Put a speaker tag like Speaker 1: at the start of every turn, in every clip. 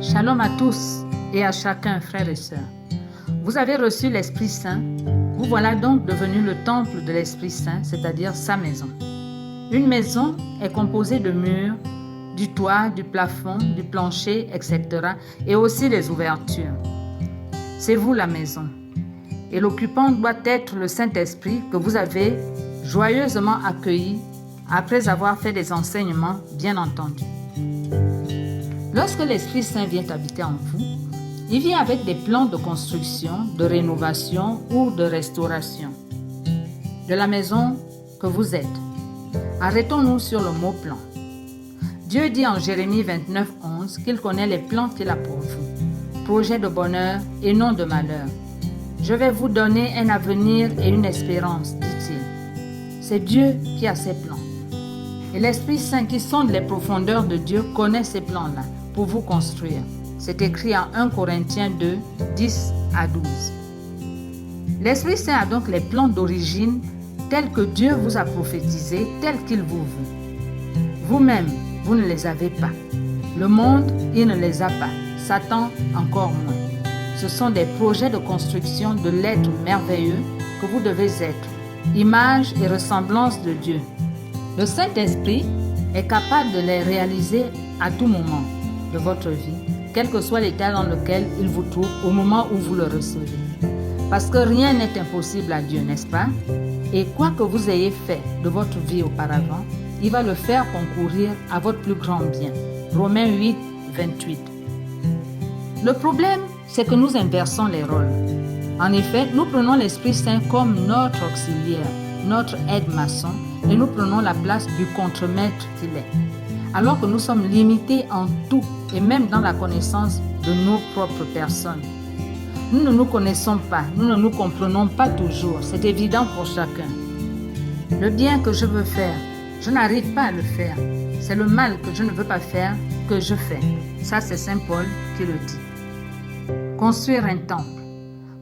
Speaker 1: Shalom à tous et à chacun, frères et sœurs. Vous avez reçu l'Esprit Saint. Vous voilà donc devenu le temple de l'Esprit Saint, c'est-à-dire sa maison. Une maison est composée de murs, du toit, du plafond, du plancher, etc. et aussi des ouvertures. C'est vous la maison. Et l'occupant doit être le Saint-Esprit que vous avez joyeusement accueilli après avoir fait des enseignements, bien entendu. Lorsque l'Esprit Saint vient habiter en vous, il vient avec des plans de construction, de rénovation ou de restauration de la maison que vous êtes. Arrêtons-nous sur le mot plan. Dieu dit en Jérémie 29:11 qu'il connaît les plans qu'il a pour vous, projets de bonheur et non de malheur. Je vais vous donner un avenir et une espérance, dit-il. C'est Dieu qui a ces plans. Et l'Esprit Saint qui sonde les profondeurs de Dieu connaît ces plans-là pour vous construire. C'est écrit en 1 Corinthiens 2, 10 à 12. L'Esprit Saint a donc les plans d'origine tels que Dieu vous a prophétisés, tels qu'il vous veut. Vous-même, vous ne les avez pas. Le monde, il ne les a pas. Satan, encore moins. Ce sont des projets de construction de l'être merveilleux que vous devez être, image et ressemblance de Dieu. Le Saint-Esprit est capable de les réaliser à tout moment de votre vie, quel que soit l'état dans lequel il vous trouve au moment où vous le recevez. Parce que rien n'est impossible à Dieu, n'est-ce pas? Et quoi que vous ayez fait de votre vie auparavant, il va le faire concourir à votre plus grand bien. Romains 8, 28. Le problème, c'est que nous inversons les rôles. En effet, nous prenons l'Esprit Saint comme notre auxiliaire, notre aide-maçon, et nous prenons la place du contremaître qu'il est. Alors que nous sommes limités en tout, et même dans la connaissance de nos propres personnes. Nous ne nous connaissons pas, nous ne nous comprenons pas toujours, c'est évident pour chacun. Le bien que je veux faire, je n'arrive pas à le faire. C'est le mal que je ne veux pas faire que je fais. Ça, c'est Saint Paul qui le dit. Construire un temple.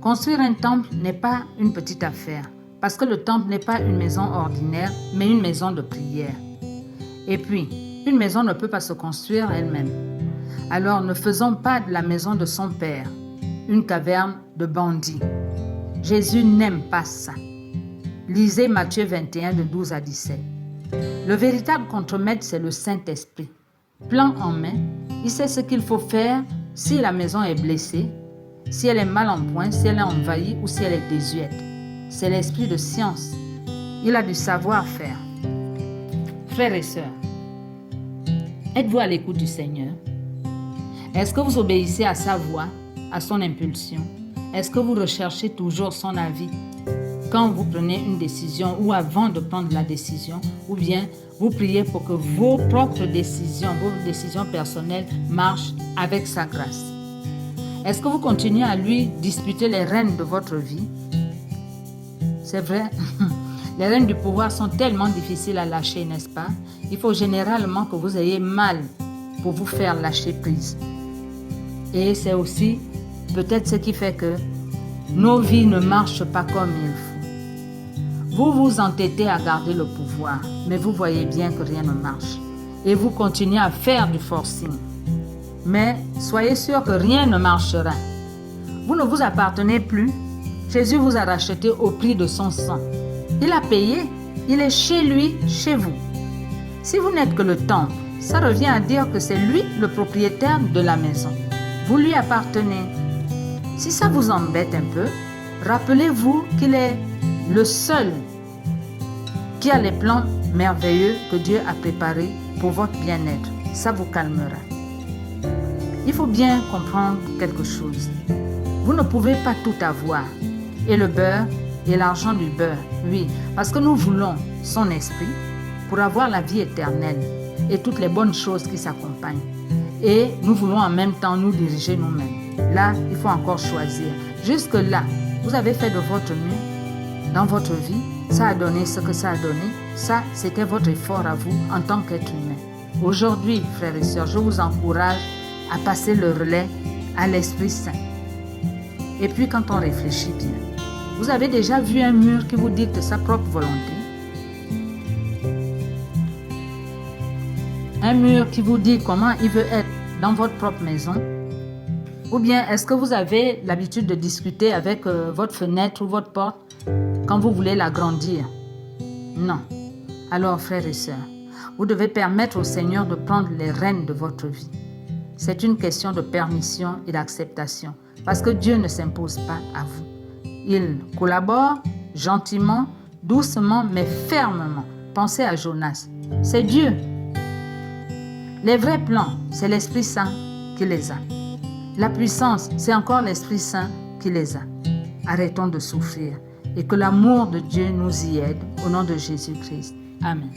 Speaker 1: Construire un temple n'est pas une petite affaire, parce que le temple n'est pas une maison ordinaire, mais une maison de prière. Et puis, une maison ne peut pas se construire elle-même. Alors, ne faisons pas de la maison de son Père une caverne de bandits. Jésus n'aime pas ça. Lisez Matthieu 21, de 12 à 17. Le véritable contremaître, c'est le Saint-Esprit. Plan en main, il sait ce qu'il faut faire si la maison est blessée, si elle est mal en point, si elle est envahie ou si elle est désuète. C'est l'esprit de science. Il a du savoir-faire. Frères et sœurs, êtes-vous à l'écoute du Seigneur? Est-ce que vous obéissez à sa voix, à son impulsion? Est-ce que vous recherchez toujours son avis quand vous prenez une décision ou avant de prendre la décision? Ou bien vous priez pour que vos propres décisions, vos décisions personnelles marchent avec sa grâce? Est-ce que vous continuez à lui disputer les rênes de votre vie? C'est vrai, les rênes du pouvoir sont tellement difficiles à lâcher, n'est-ce pas? Il faut généralement que vous ayez mal pour vous faire lâcher prise. Et c'est aussi peut-être ce qui fait que nos vies ne marchent pas comme il faut. Vous vous entêtez à garder le pouvoir, mais vous voyez bien que rien ne marche. Et vous continuez à faire du forcing. Mais soyez sûr que rien ne marchera. Vous ne vous appartenez plus. Jésus vous a racheté au prix de son sang. Il a payé. Il est chez lui, chez vous. Si vous n'êtes que le temple, ça revient à dire que c'est lui le propriétaire de la maison. Vous lui appartenez. Si ça vous embête un peu, rappelez-vous qu'il est le seul qui a les plans merveilleux que Dieu a préparés pour votre bien-être. Ça vous calmera. Il faut bien comprendre quelque chose. Vous ne pouvez pas tout avoir. Et le beurre et l'argent du beurre, oui, parce que nous voulons son esprit pour avoir la vie éternelle et toutes les bonnes choses qui s'accompagnent. Et nous voulons en même temps nous diriger nous-mêmes. Là, il faut encore choisir. Jusque-là, vous avez fait de votre mieux dans votre vie. Ça a donné ce que ça a donné. Ça, c'était votre effort à vous en tant qu'être humain. Aujourd'hui, frères et sœurs, je vous encourage à passer le relais à l'Esprit Saint. Et puis, quand on réfléchit bien, vous avez déjà vu un mur qui vous dicte sa propre volonté? Un mur qui vous dit comment il veut être dans votre propre maison? Ou bien est-ce que vous avez l'habitude de discuter avec votre fenêtre ou votre porte quand vous voulez l'agrandir? Non. Alors, frères et sœurs, vous devez permettre au Seigneur de prendre les rênes de votre vie. C'est une question de permission et d'acceptation, parce que Dieu ne s'impose pas à vous. Il collabore gentiment, doucement, mais fermement. Pensez à Jonas. C'est Dieu. Les vrais plans, c'est l'Esprit Saint qui les a. La puissance, c'est encore l'Esprit Saint qui les a. Arrêtons de souffrir et que l'amour de Dieu nous y aide au nom de Jésus-Christ. Amen.